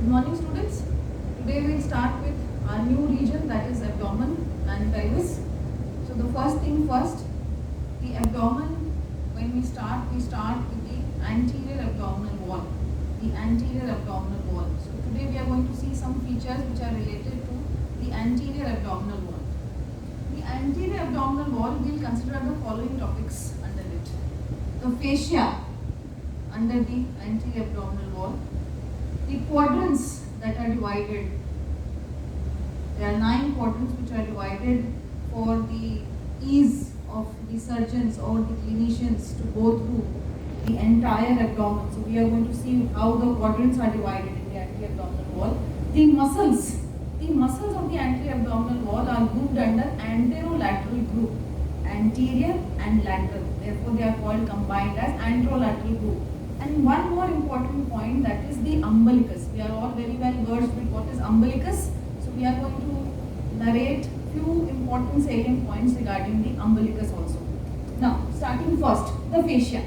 morning students. Today we will start with our new region, that is abdomen and pelvis. So the first thing first, the abdomen. When we start with the anterior abdominal wall. The anterior abdominal wall. So today we are going to see some features which are related to the anterior abdominal wall. The anterior abdominal wall, we will consider the following topics under it. The fascia under the anterior abdominal wall. The quadrants that are divided. There are 9 quadrants which are divided for the ease of the surgeons or the clinicians to go through the entire abdomen. So we are going to see how the quadrants are divided in the anterior abdominal wall. The muscles of the anterior abdominal wall are grouped under anterolateral group, anterior and lateral. Therefore, they are called combined as anterolateral group. And one more important point, that is the umbilicus. We are all very well versed with what is umbilicus. So we are going to narrate few important salient points regarding the umbilicus also. Now, starting first, the fascia.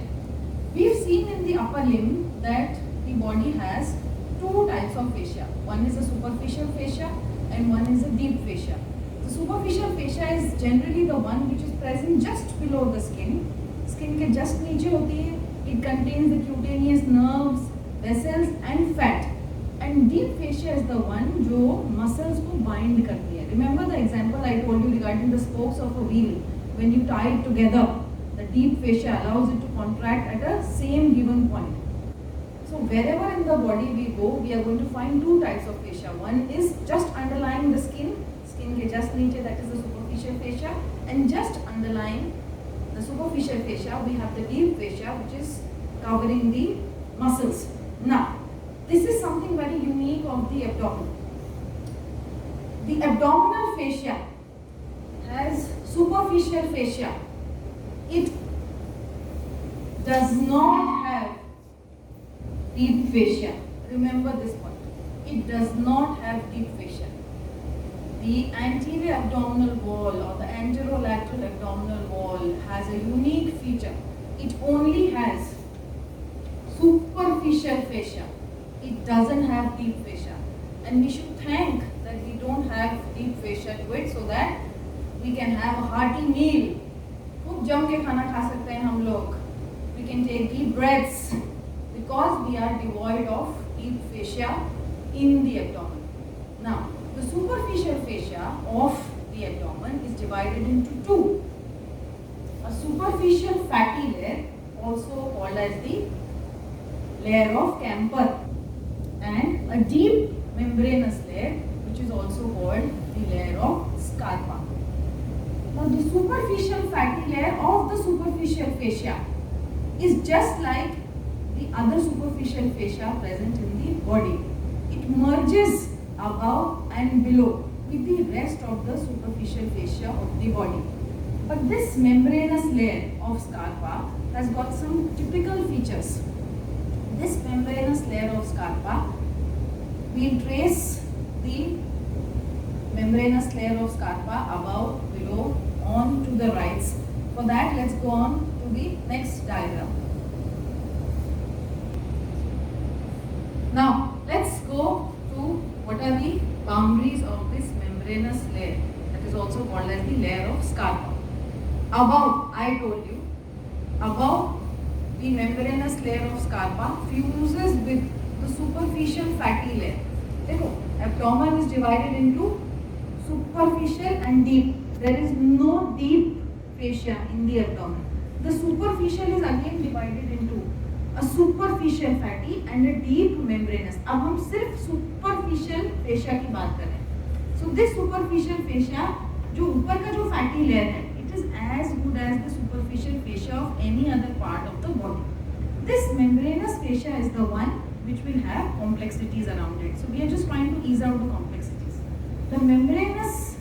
We have seen in the upper limb that the body has 2 types of fascia. One is a superficial fascia and one is a deep fascia. The superficial fascia is generally the one which is present just below the skin. Skin के just नीचे होती है. It contains the cutaneous nerves, vessels and fat. And deep fascia is the one जो muscles को bind करती है. Remember the example I told you regarding the spokes of a wheel. When you tie it together, the deep fascia allows it to contract at a same given point. So wherever in the body we go, we are going to find 2 types of fascia. One is just underlying the skin के just नीचे, that is the superficial fascia, and just underlying the superficial fascia we have the deep fascia which is covering the muscles. Now, this is something very unique of the abdomen. The abdominal fascia has superficial fascia. It does not have deep fascia. Remember this point. It does not have deep fascia. The anterior abdominal wall or the anterolateral abdominal wall has a unique feature. It only has superficial fascia. It doesn't have deep fascia. And we should thank that we don't have deep fascia to it, so that we can have a hearty meal. खूब जम के खाना खा सकते हैं हम लोग. We can take deep breaths because we are devoid of deep fascia in the abdomen. Now, the superficial fascia of the abdomen is divided into 2. A superficial fatty layer, also called as the layer of Camper, and a deep membranous layer which is also called the layer of Scarpa. Now, the superficial fatty layer of the superficial fascia is just like the other superficial fascia present in the body. It merges above and below with the rest of the superficial fascia of the body. But this membranous layer of Scarpa has got some typical features. This membranous layer of Scarpa, we will trace the membranous layer of Scarpa above, below, on to the right. For that, let's go on to the next diagram. Now, let's go to what are the boundaries of this membranous layer, that is also called as the layer of Scarpa. Above, I told you, above the membranous layer of Scarpa fuses with the superficial fatty layer. देखो, abdomen is divided into superficial and deep. There is no deep fascia in the abdomen. The superficial is again divided into a superficial fatty and a deep membranous. अब हम सिर्फ superficial fascia की बात कर रहे हैं. So this superficial fascia, जो ऊपर का जो fatty layer है, it is as good as the superficial fascia of any other part of the body. This membranous fascia is the one which will have complexities around it. So we are just trying to ease out the complexities. The membranous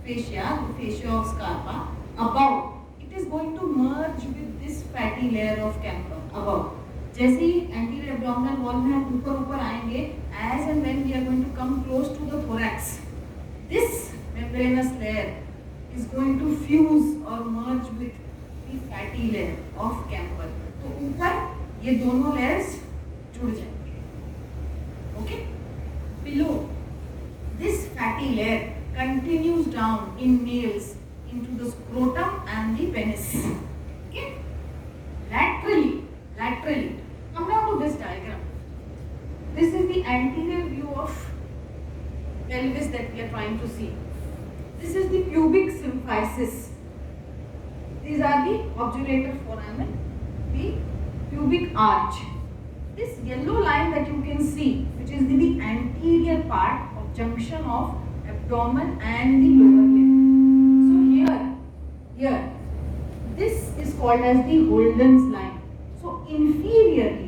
fascia, the fascia of Scarpa, above, it is going to merge with this fatty layer of Camper above. जैसे ही anterior abdominal wall में हम ऊपर आएंगे, as and when we are going to come close to the thorax, this membranous layer is going to fuse or merge with the fatty layer of Camper. तो ऊपर ये दोनों layers जुड़ जाएंगे. Okay? below. This fatty layer continues down in males into the scrotum and the penis. Okay? Laterally. Come down to this diagram. This is the anterior view of pelvis that we are trying to see. This is the pubic symphysis. These are the obturator foramen, the pubic arch. This yellow line that you can see, which is the anterior part of junction of abdomen and the lower limb. So here, this is called as the Holden's line. So inferiorly,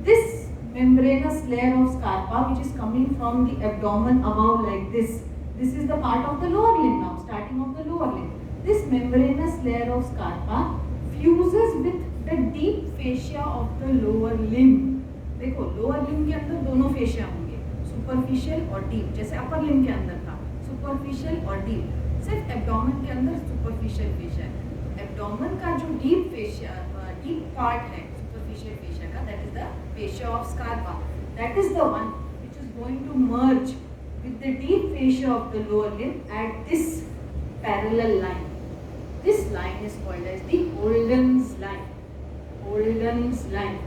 this membranous layer of scarpa, which is coming from the abdomen above like this. This is the part of the lower limb now, starting of the lower limb. This membranous layer of scarpa fuses with the deep fascia of the lower limb. देखो lower limb के अंदर दोनों fascia होंगे, superficial और deep, जैसे upper limb के अंदर था सुपरफिशियल और डीप। सिर्फ एब्डोमेन के अंदर सुपरफिशियल फेशिया है। एब्डोमेन का जो डीप फेशिया, डीप पार्ट है सुपरफिशियल फेशिया का, that is the fascia of scarpa. That is the one which is going to merge with the deep fascia of the lower limb at this parallel line. This line is called as the Holden's line. Holden's line.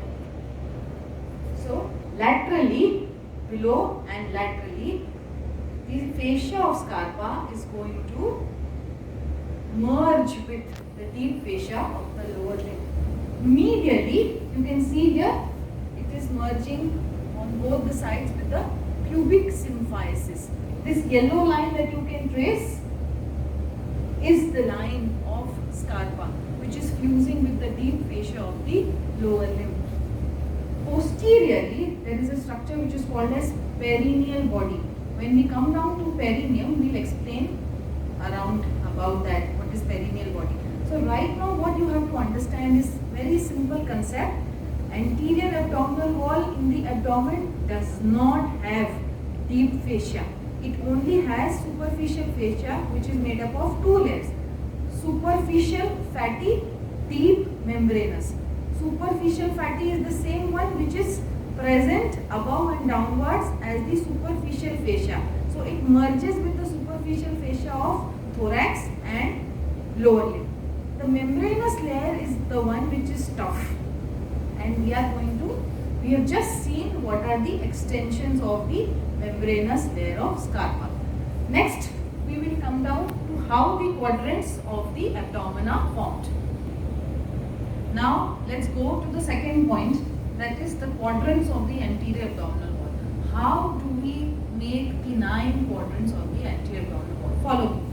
So laterally, below and laterally, the fascia of scarpa is going to merge with the deep fascia of the lower limb. Medially, you can see here, it is merging on both the sides with the pubic symphysis. This yellow line that you can trace is the line of scarpa, which is fusing with the deep fascia of the lower limb. Posteriorly, there is a structure which is called as perineal body. When we come down to perineum, we will explain around about that, what is perineal body. So right now what you have to understand is very simple concept. Anterior abdominal wall in the abdomen does not have deep fascia. It only has superficial fascia, which is made up of two layers. Superficial fatty, deep membranous. Superficial fatty is the same one which is present above and downwards as the superficial fascia. So it merges with the superficial fascia of thorax and lower limb. The membranous layer is the one which is tough. And we have just seen what are the extensions of the membranous layer of scarpa. Next, we will come down to how the quadrants of the abdomen are formed. Now, let's go to the second point, that is the quadrants of the anterior abdominal wall. How do we make the 9 quadrants of the anterior abdominal wall? Follow me.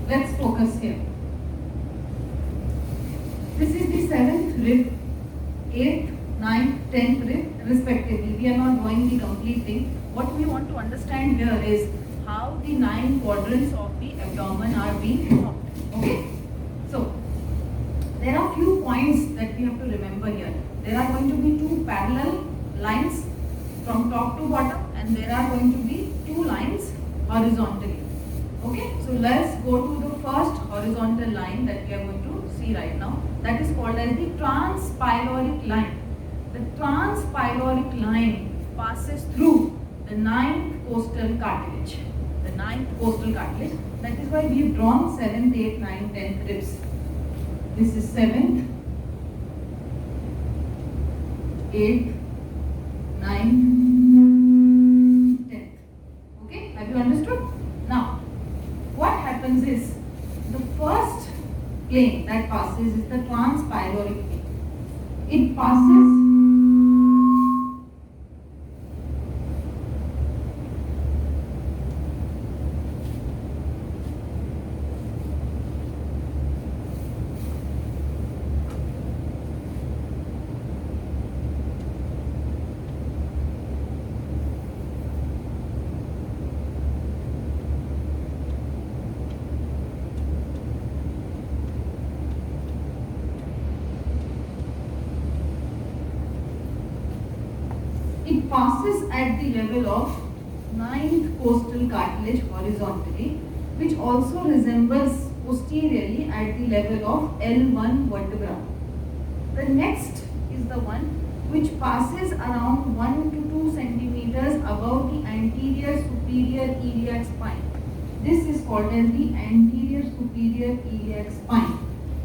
Let's focus here. This is the 7th rib, 8th, 9th, 10th rib respectively. We are not drawing the complete thing. What we want to understand here is how the 9 quadrants of the abdomen are being formed. Okay? So, there are few points that we have to remember here. There are going to be 2 parallel lines from top to bottom, and there are going to be 2 lines horizontally. Okay, so let's go to the first horizontal line that we are going to see right now. That is called as the transpyloric line. The transpyloric line passes through the 9th costal cartilage. The 9th costal cartilage. That is why we have drawn 7th, 8th, 9th, 10th ribs. This is 7th, 8th, 9th, 10th. Okay, have you understood? Now, what happens is the first plane that passes is the transpyloric plane. It passes at the level of 9th costal cartilage horizontally, which also resembles posteriorly at the level of L1 vertebra. The next is the one which passes around 1 to 2 centimeters above the anterior superior iliac spine. This is called as the anterior superior iliac spine.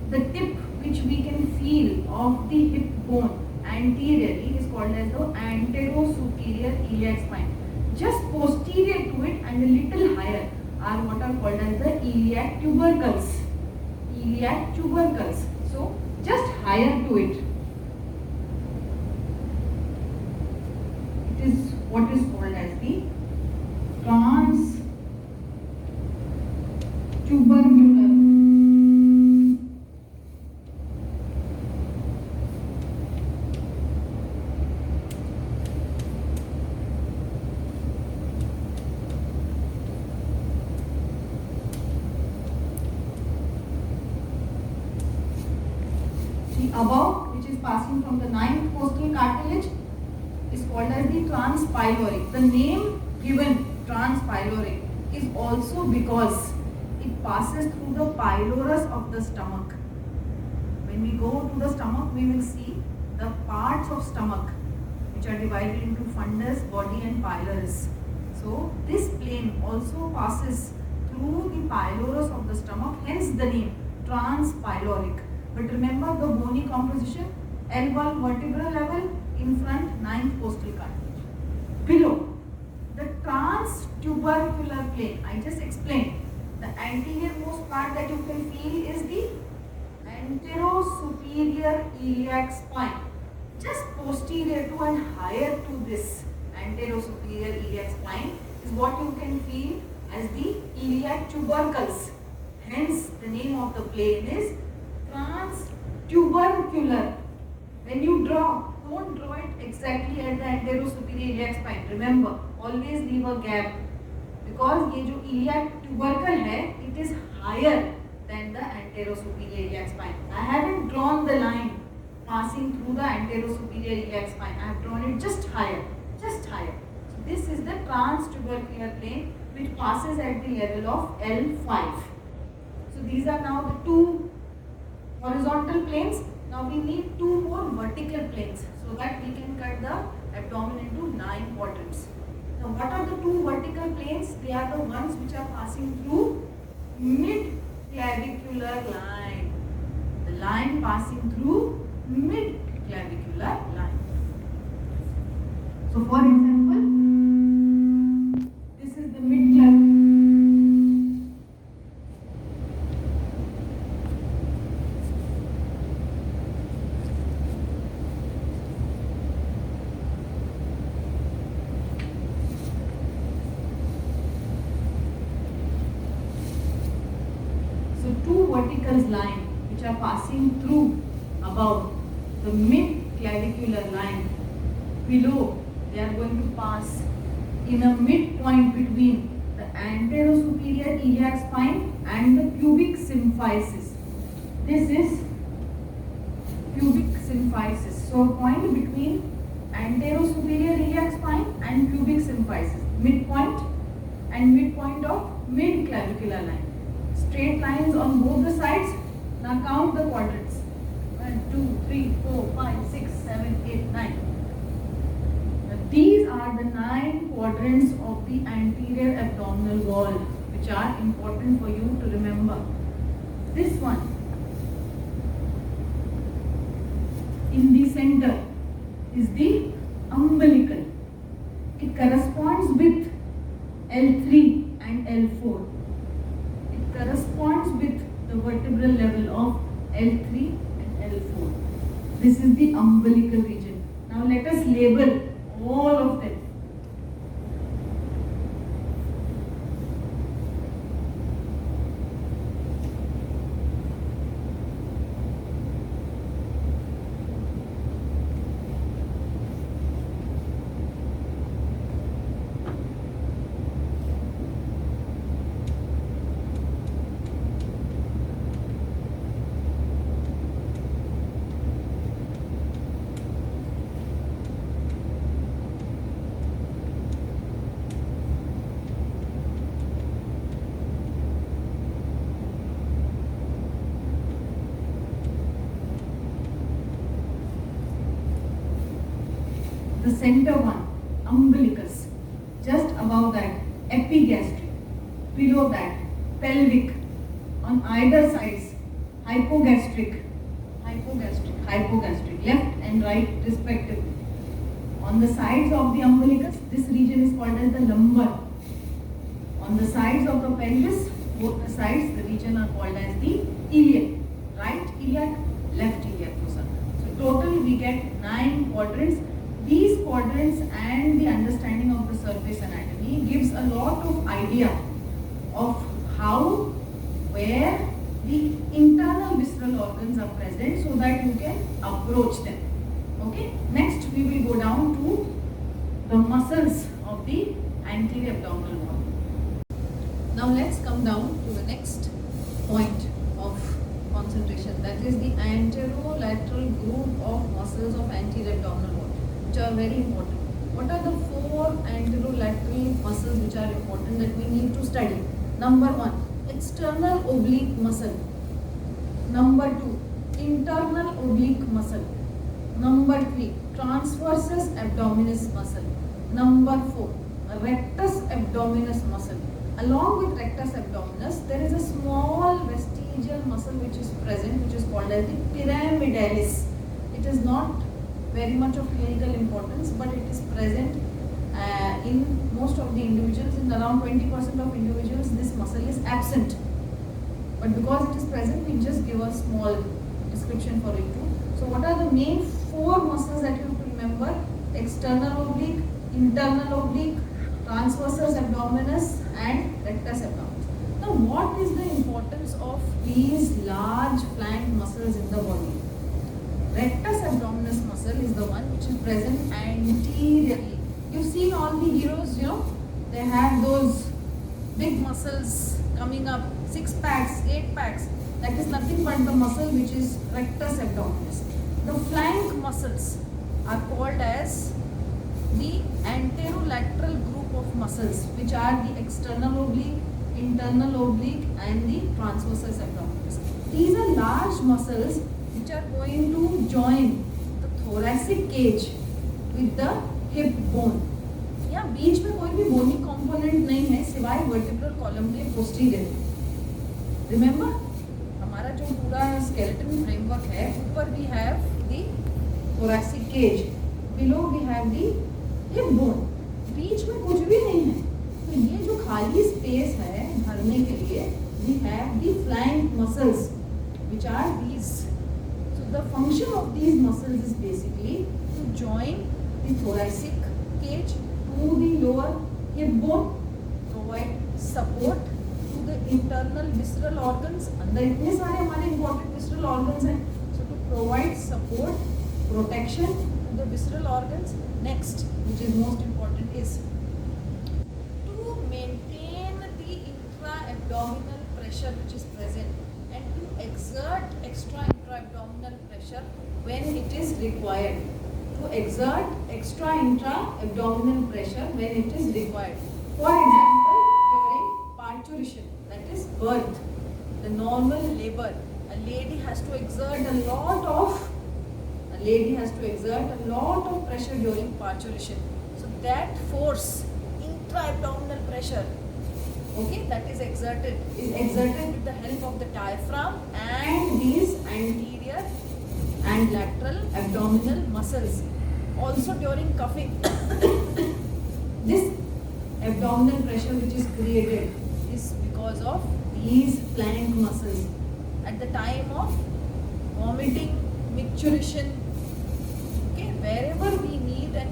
The tip which we can feel of the hip bone anteriorly is called as the anterosuperior iliac spine. Just posterior to it and a little higher are what are called as the iliac tubercles. Iliac tubercles. So just higher to it. It is what is called as the transtubercular. Above, which is passing from the 9th costal cartilage, is called as the transpyloric. The name given transpyloric is also because it passes through the pylorus of the stomach. When we go to the stomach, we will see the parts of stomach which are divided into fundus, body and pylorus. So this plane also passes through the pylorus of the stomach, hence the name transpyloric. But remember the bony composition, L1 vertebral level, in front 9th costal cartilage. Below, the transtubercular plane, I just explained. The anterior most part that you can feel is the anterosuperior iliac spine. Just posterior to and higher to this anterosuperior iliac spine is what you can feel as the iliac tubercles. Hence, the name of the plane is transtubercular. When you draw, don't draw it exactly at the anterosuperior iliac spine. Remember, always leave a gap because ये जो iliac tubercle है, it is higher than the anterosuperior iliac spine. I haven't drawn the line passing through the anterosuperior iliac spine. I have drawn it just higher, just higher. So this is the transtubercular plane which passes at the level of L5. So these are now the two horizontal planes. Now we need two more vertical planes so that we can cut the abdomen into 9 quadrants. Now what are the two vertical planes? They are the ones which are passing through mid-clavicular line. The line passing through mid-clavicular line. So for example, this is the mid-clavicular. Vertical line which are passing through above the mid-clavicular line. Below, they are going to pass in a midpoint between the anterosuperior iliac spine and the pubic symphysis. This is pubic symphysis. So a point between anterosuperior iliac spine and pubic symphysis. Midpoint and midpoint of mid-clavicular line. Straight lines on both the sides. Now count the quadrants. 1, 2, 3, 4, 5, 6, 7, 8, 9. Now these are the 9 quadrants of the anterior abdominal wall, which are important for you to remember. This one in the center is the umbilical. It corresponds with L3 and L4. It corresponds with the vertebral level of L3 and L4. This is the umbilical region. Now let us label all of them. The center one, umbilicus. Just above that, epigastric. Below that, pelvic. On either sides, hypogastric, left and right respectively. On the sides of the umbilicus, this region is called as the lumbar. On the sides of the pelvis, both the sides, the region are called as the iliac. Right iliac, left iliac fossa. So total we get 9 quadrants. These quadrants and the understanding of the surface anatomy gives a lot of idea of how, where the internal visceral organs are present so that you can approach them. Okay. Next we will go down to the muscles of the anterior abdominal wall. Now let's come down to the next point of concentration, that is the anterolateral group of muscles of anterior abdominal wall, which are very important. What are the 4 anterolateral muscles which are important that we need to study? Number 1, external oblique muscle. Number 2, internal oblique muscle. Number 3, transversus abdominis muscle. Number 4, rectus abdominis muscle. Along with rectus abdominis, there is a small vestigial muscle which is present, which is called as the pyramidalis. It is not very much of clinical importance, but it is present in most of the individuals. In around 20% of individuals, this muscle is absent. But because it is present, we just give a small description for it too. So what are the main 4 muscles that you have to remember? External oblique, internal oblique, transversus abdominis and rectus abdominis. Now what is the importance of these large flank muscles in the body? Rectus abdominis muscle is the one which is present anteriorly. You've seen all the heroes, they have those big muscles coming up, 6 packs, 8 packs. That is nothing but the muscle which is rectus abdominis. The flank muscles are called as the anterolateral group of muscles, which are the external oblique, internal oblique and the transversus abdominis. These are large muscles which are going to join the thoracic cage with the hip bone. या बीच में कोई भी bony component नहीं है सिवाय vertebral column के posterior. Remember, हमारा जो पूरा skeleton framework है, ऊपर we have the thoracic cage, below we have the hip bone. बीच में कुछ भी नहीं है. तो ये जो खाली space है भरने के लिए, we have the flank muscles, which are these. So the function of these muscles is basically to join the thoracic cage to the lower hip bone, provide support to the internal visceral organs. अंदर इतने सारे हमारे important visceral organs हैं. So to provide support, protection to the visceral organs. Next, which is most important, is to maintain the intra-abdominal pressure which is present and to exert extra intra-abdominal pressure when it is required. To exert extra intra-abdominal pressure when it is required. For example, during parturition, that is birth, the normal labor, a lady has to exert a lot of pressure during parturition. So that force, intra-abdominal pressure, okay, that is exerted with the help of the diaphragm and these anterior and lateral abdominal muscles. also during coughing, this abdominal pressure which is created is because of these flank muscles. At the time of vomiting, micturition, okay, wherever we need an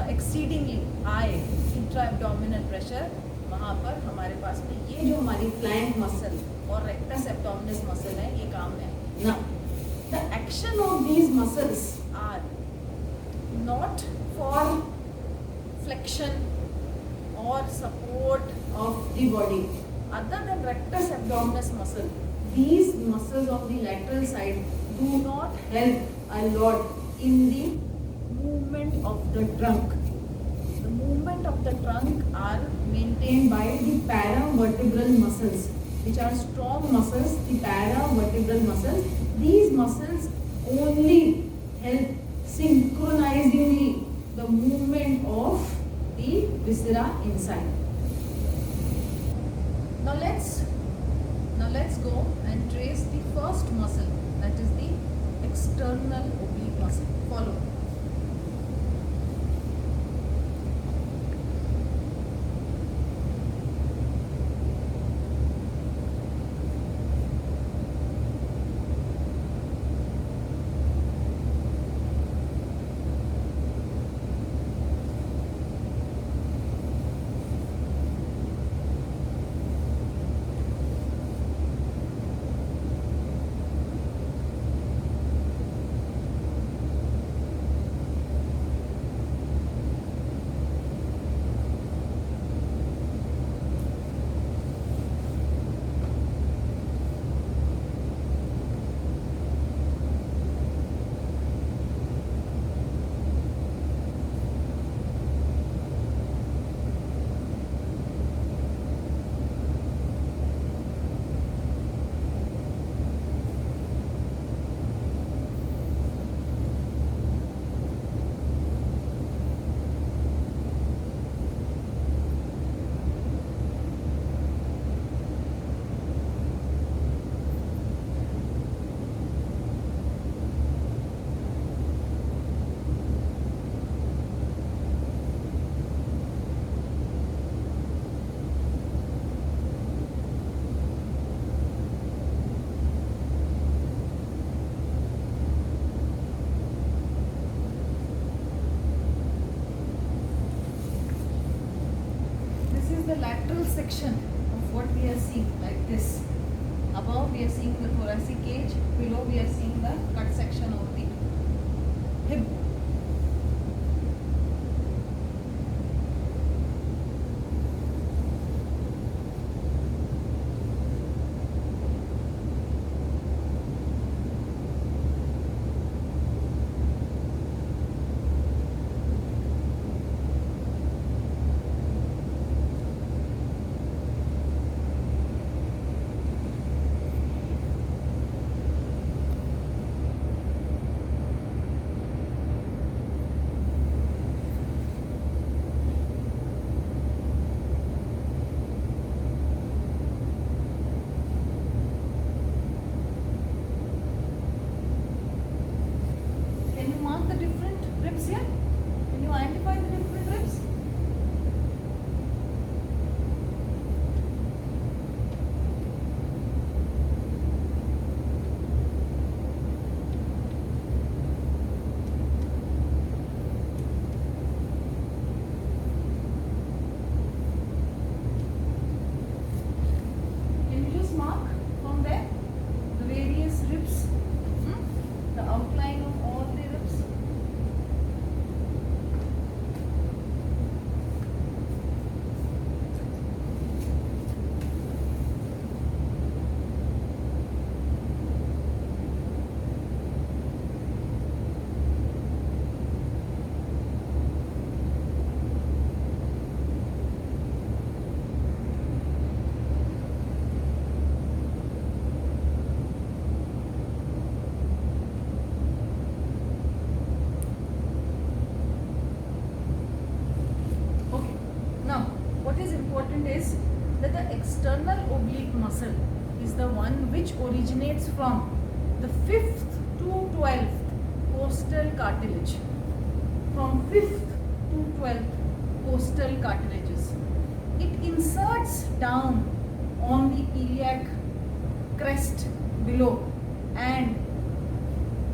exceedingly high intra-abdominal pressure, वहाँ पर हमारे पास में ये जो हमारी flank muscle और rectus abdominis muscle है, ये काम में है. Now, the action of these muscles are not for flexion or support of the body. Other than rectus abdominis muscle, these muscles on the lateral side do not help a lot in the movement of the trunk. The movement of the trunk are maintained by the paravertebral muscles, which are strong muscles, the paravertebral muscles. These muscles only help synchronizingly the movement of the viscera inside. Now let's go and trace the first muscle, that is the external oblique muscle. Follow. The lateral section of what we are seeing, like this. Above we are seeing the thoracic cage, below we are seeing the cut section of the hip. is that the external oblique muscle is the one which originates from the 5th to 12th costal cartilage. From 5th to 12th costal cartilages. It inserts down on the iliac crest below and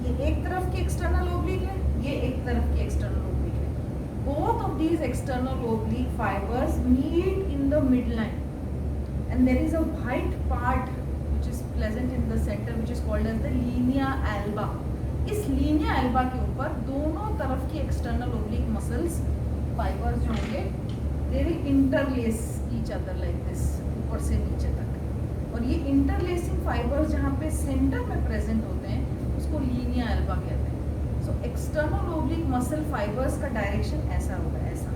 ये एक तरफ की external oblique है, ये एक तरफ की external oblique है. Both of these external oblique fibers meet in the midline and there is a white part which is present in the center which is called as the linea alba. इस linea alba के ऊपर दोनों तरफ की external oblique muscles fibers जो होंगे they will interlace each other like this ऊपर से नीचे तक और ये interlacing fibers जहाँ पे center में present होते हैं उसको linea alba कहते हैं. So external oblique muscle fibers का direction ऐसा होगा ऐसा.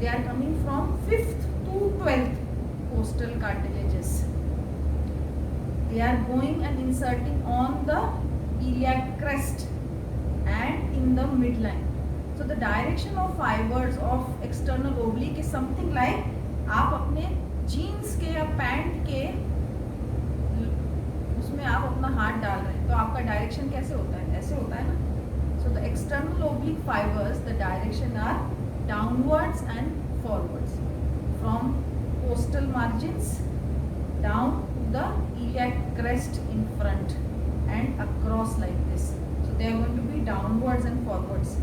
They are coming from 5th to 12th costal cartilages. They are going and inserting on the iliac crest and in the midline. So the direction of fibers of external oblique is something like आप अपने jeans के या pant के उसमें आप अपना हाथ डाल रहे हैं तो आपका डायरेक्शन कैसे होता है ऐसे होता है ना. So the external oblique fibers the direction are downwards and forwards from costal margins down to the iliac crest in front and across like this. So they are going to be downwards and forwards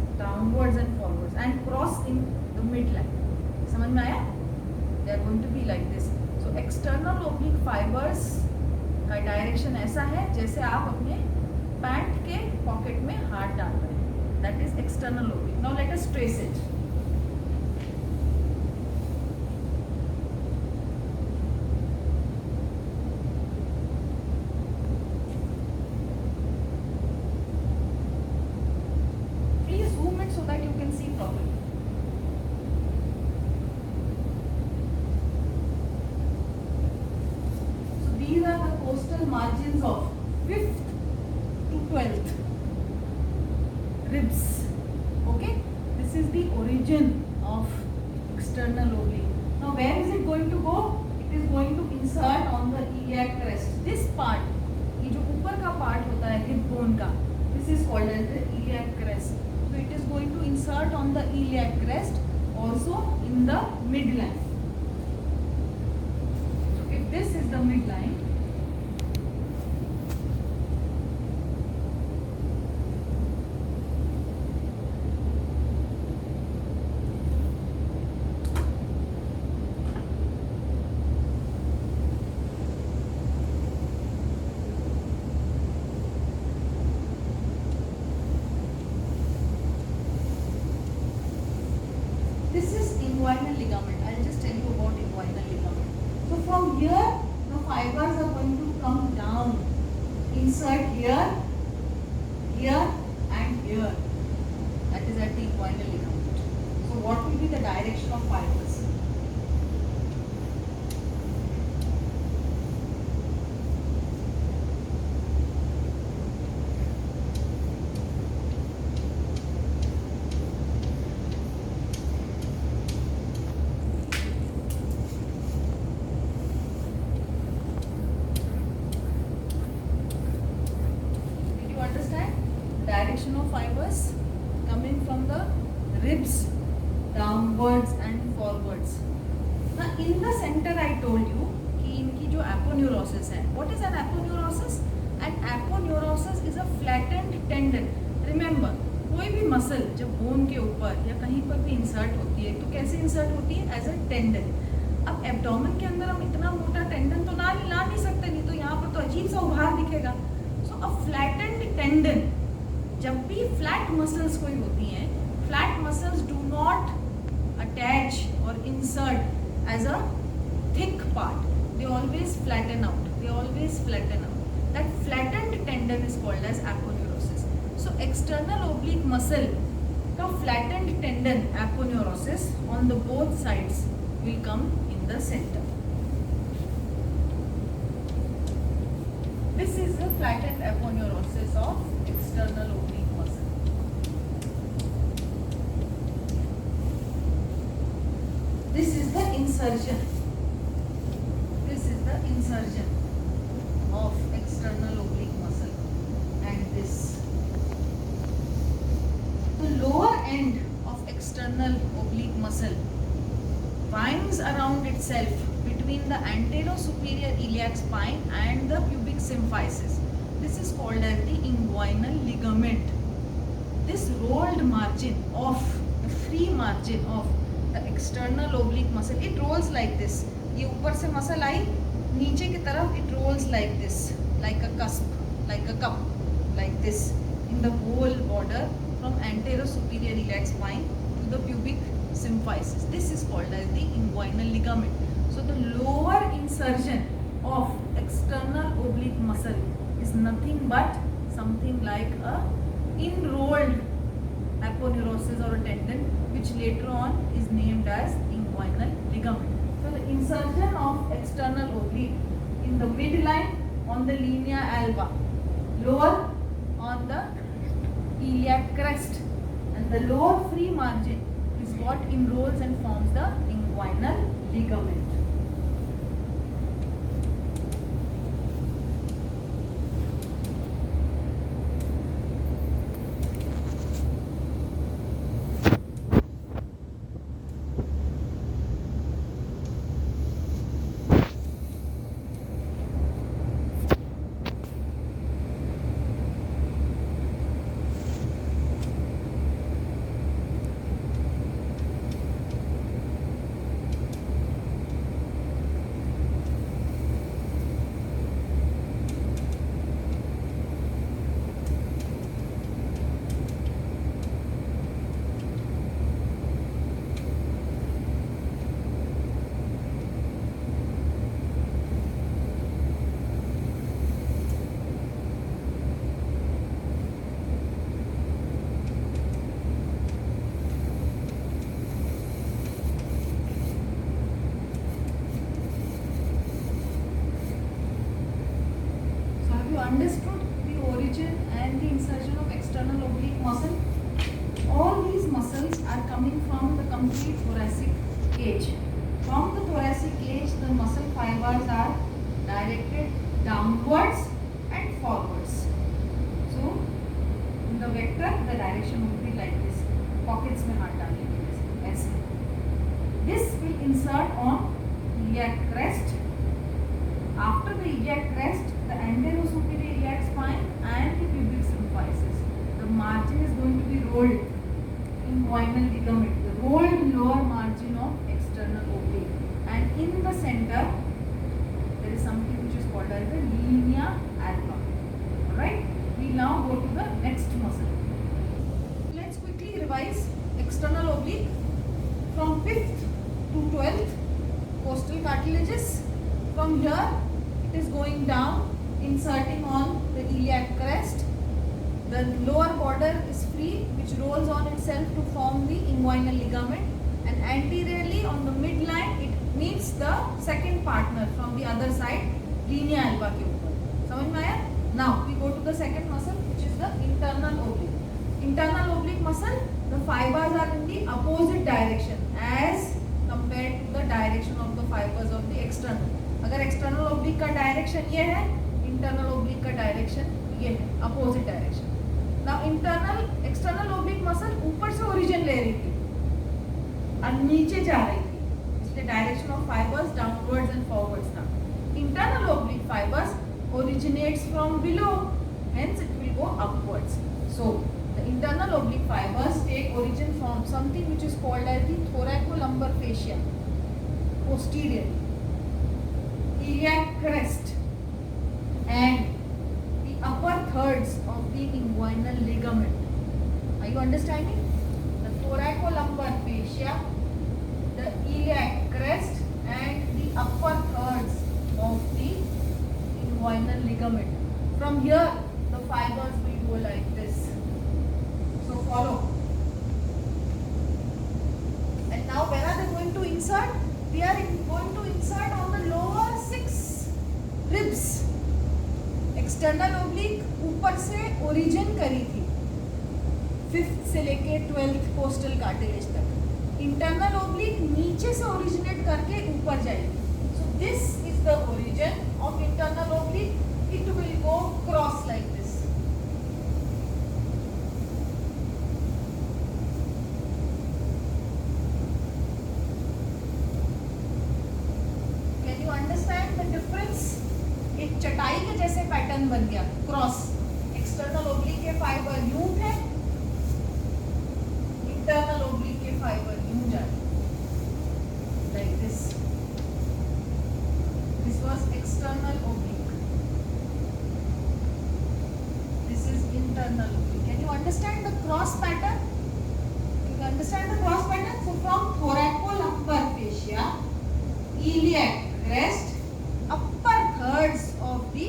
and cross in the midline. समझ में आया? They are going to be like this. So external oblique fibers का direction ऐसा है जैसे आप अपने pant के पॉकेट में हाथ डाल रहे हैं. That is external oblique. Now let us trace it. So that you can see properly. So these are the costal margins of 5th to 12th ribs. Okay, this is the origin of external oblique. Now where is it going to go? It is going to insert on the iliac crest. This part, ये जो ऊपर का part होता है hip bone का, this is called as the iliac crest. So it is going to insert on the iliac crest also in the midline. So if this is the midline, this is inguinal ligament. I'll just tell you about inguinal ligament. So from here, the fibers are going to come down, insert here, here and here. That is at the inguinal ligament. So what will be the direction of fibers? Direction of fibers coming from the ribs downwards and forwards. Now in the center I told you कि इनकी जो aponeurosis है. What is an aponeurosis? An aponeurosis is a flattened tendon. Remember, कोई भी muscle जब bone के ऊपर या कहीं पर भी insert होती है तो कैसे insert होती है? As a tendon. अब abdomen के अंदर हम इतना मोटा tendon तो ला नहीं सकते, नहीं तो यहाँ पर तो अजीब सा उभार दिखेगा. So a flattened tendon, जब भी फ्लैट मसल्स कोई होती हैं, flat muscles do not attach or insert as a thick part. They always flatten out. That flattened tendon is called as aponeurosis. So external oblique muscle का flattened tendon aponeurosis on the both sides will come in the centre. This is the flattened aponeurosis of external oblique muscle. This is the insertion. Of external oblique muscle, and this external oblique muscle winds around itself between the anterior-superior iliac spine and the pubic symphysis. This is called as the inguinal ligament. This rolled margin of the free margin of the external oblique muscle, it rolls like this. ये ऊपर से muscle I, नीचे की तरफ it rolls like this, like a cusp, like a cup, like this, in the whole border from anterior-superior iliac spine to the pubic symphysis. This is called as the inguinal ligament. So the lower insertion of external oblique muscle is nothing but something like a enrolled aponeurosis or a tendon, which later on is named as inguinal ligament. So the insertion of external oblique in the midline on the linea alba, lower on the iliac crest, and the lower free margin is what enrolls and forms the inguinal ligament. Understood the origin and the insertion of external oblique muscle. All these muscles are coming from the complete thoracic cage. From the thoracic cage, the muscle fibers are directed downwards and forwards. So, in the vector, the direction would be like this. Pockets में हाथ डालेंगे ऐसे. This will insert on iliac crest. After the iliac crest, the anterior-superior iliac spine and the pubic symphysis. The margin is going to be rolled, inguinal ligament, the rolled lower margin of external oblique. And in the center, there is something which is called as the linea alba. Alright? We now go to the next muscle. Let's quickly revise external oblique from 5th to 12th costal cartilages. From here, it is going down, inserting on the iliac crest. The lower border is free, which rolls on itself to form the inguinal ligament, and anteriorly on the midline it meets the second partner from the other side, linea alba के ऊपर. समझ में आया? Now we go to the second muscle, which is the internal oblique. Internal oblique muscle, the fibers are in the opposite direction as compared to the direction of the fibers of the external. अगर external oblique का direction ये है, internal oblique का direction ये है, opposite direction. Now external oblique muscle ऊपर से origin ले रही थी और नीचे जा रही थी, इसलिए direction of fibres downwards and forwards था. Internal oblique fibres originates from below, hence it will go upwards. So the internal oblique fibres take origin from something which is called as the thoracolumbar fascia posterior, iliac crest, and the upper thirds of the inguinal ligament. Are you understanding? The thoracolumbar fascia, the iliac crest, and the upper thirds of the inguinal ligament. From here, the fibers will go like this. So follow. And now where are they going to insert? They are going to insert on the lower 6 ribs. External oblique ऊपर से origin करी थी 5th से लेके 12th costal cartilage तक. Internal oblique नीचे से originate करके ऊपर जाएगी. So this is the origin of internal oblique. It will go cross like this. Cross, external oblique के फाइबर यूं थे, इंटरनल ओब्लिक के फाइबर यूं जाते, like this was external oblique, this is internal oblique. Can you understand the cross pattern? You understand the cross pattern? So from thoracolumbar fascia, iliac crest, upper thirds of the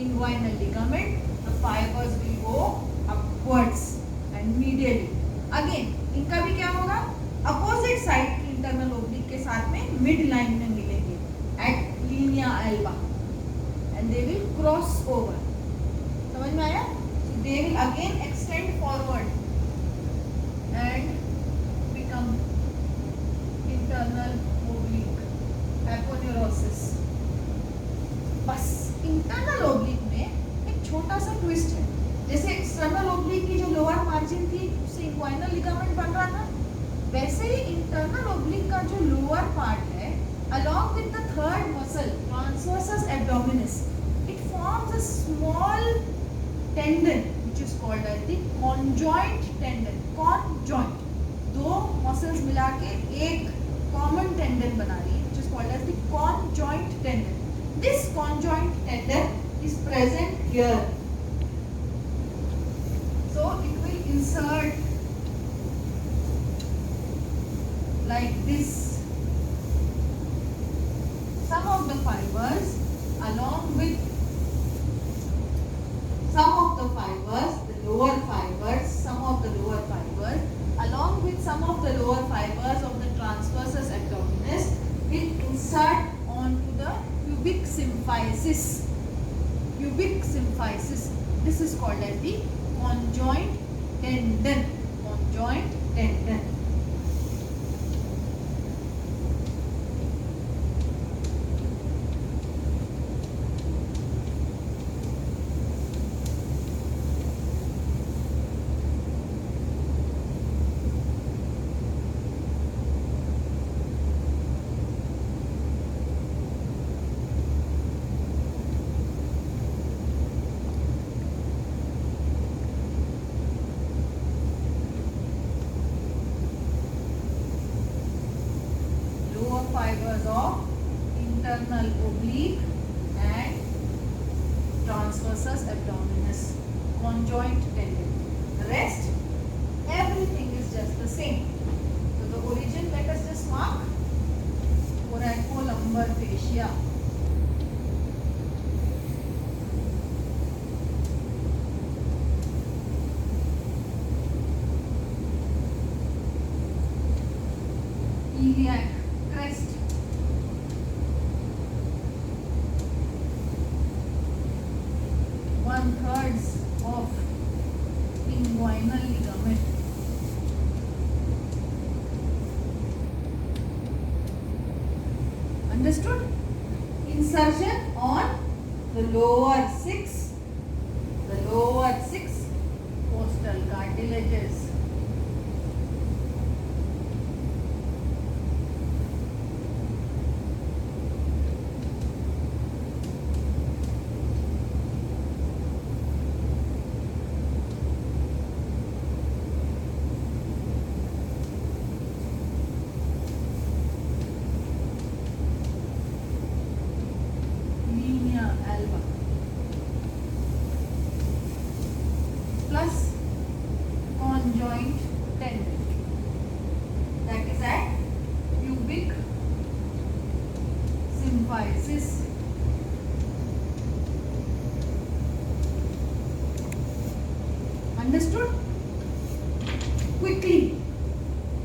inguinal ligament, the fibers will go upwards and medially. Again इनका भी क्या होगा, opposite side internal oblique के साथ में mid line में मिलेंगे at linea alba and they will cross over. समझ में आया? So they will again extend forward and become internal oblique, aponeurosis. बस इंटरनल ओब्लिक में एक छोटा सा ट्विस्ट है, जैसे एक्सटर्नल ओब्लिक की जो लोअर मार्जिन थी उससे इंग्वाइनल लिगामेंट बन रहा था, वैसे ही इंटरनल ओब्लिक का जो लोअर पार्ट है along with the third muscle transversus abdominis, it forms a small tendon which is called as the conjoint tendon. Conjoint, दो muscles मिला के एक common tendon बना रही है which is called as the conjoint tendon. This conjoint tendon is present here, so it will insert like this. Some of the fibers along with some of the fibers, the lower fibers, some of the lower fibers along with some of the lower fibers of the transversus abdominis will insert onto the pubic symphysis. Pubic symphysis. This is called as the conjoint tendon. Conjoint tendon. Fibers of internal oblique and transversus abdominis, conjoint tendon. The rest, everything is just the same. So the origin, let us just mark thoracolumbar fascia. Iliac crest, one-thirds of inguinal ligament. Understood? Insertion on the lower six costal cartilages. Plus conjoint tendon, that is at pubic symphysis. Understood? Quickly,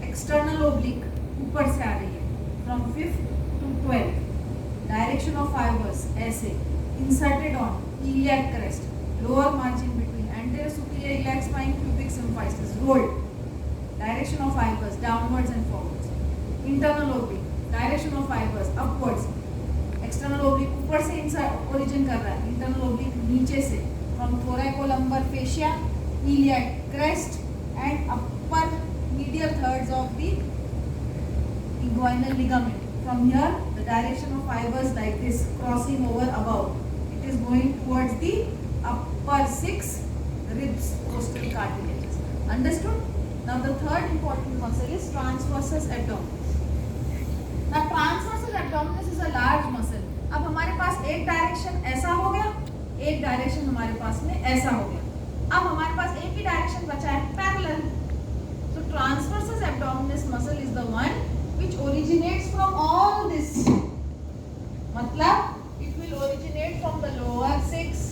external oblique ऊपर से आ रही है from 5th to 12th. Direction of fibers ऐसे inserted on iliac crest, lower margin between anterior superior iliac spine, pubic symphysis, rolled. Direction of fibers downwards and forwards. Internal oblique, direction of fibers upwards. External oblique ऊपर से insert origin कर रहा है, internal oblique नीचे से from thoracolumbar fascia, iliac crest and upper medial thirds of the inguinal ligament. From here, the direction of fibers like this crossing over above. It is going towards the upper per 6 ribs, costal cartilages. Understood? Now the third important muscle is transversus abdominis. Now transversus abdominis is a large muscle. अब हमारे पास एक direction ऐसा हो गया, एक direction हमारे पास में ऐसा हो गया. अब हमारे पास एक ही डायरेक्शन बचा है, parallel. So transversus abdominis muscle is the one which originates from all this. मतलब it will originate from the lower 6.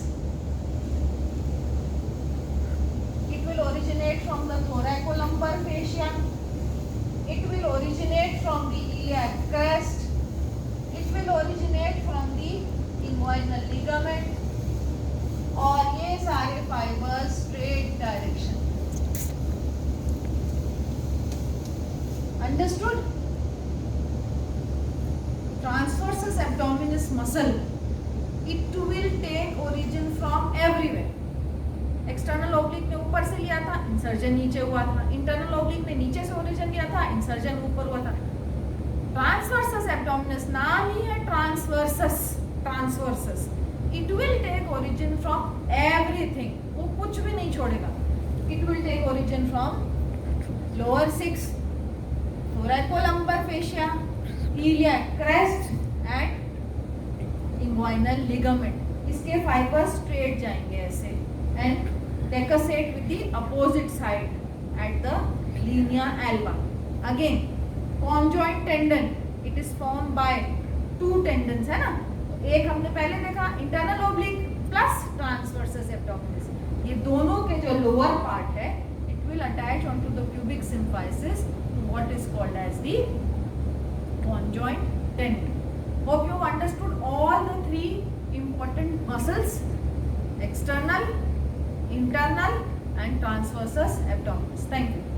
It will originate from the thoracolumbar fascia. It will originate from the iliac crest. It will originate from the inguinal ligament. और ये सारे fibres straight direction. Understood? Transversus abdominis muscle, it will take origin from everywhere. External oblique ने ऊपर से लिया था, insertion नीचे हुआ था. इंटरनल ओब्लिक ने नीचे से ओरिजिन लिया था, इंसर्जन ऊपर हुआ था. ट्रांसवर्सस एब्डोमिनस नाम ही है transversus. Transversus it will take origin from everything. वो कुछ भी नहीं छोड़ेगा. It will take origin from lower 6, thoracolumbar fascia, iliac crest and inguinal ligament. इसके फाइबर स्ट्रेट जाएंगे ऐसे and decussate with the opposite side at the linea alba. Again, conjoint tendon. It is formed by two tendons, है ना. एक हमने पहले देखा internal oblique plus transversus abdominis. ये दोनों के जो लोअर पार्ट है, it will attach on to the pubic symphysis to what is called as the conjoint tendon. Hope you understood all the three important muscles: external, internal and transversus abdominis. Thank you.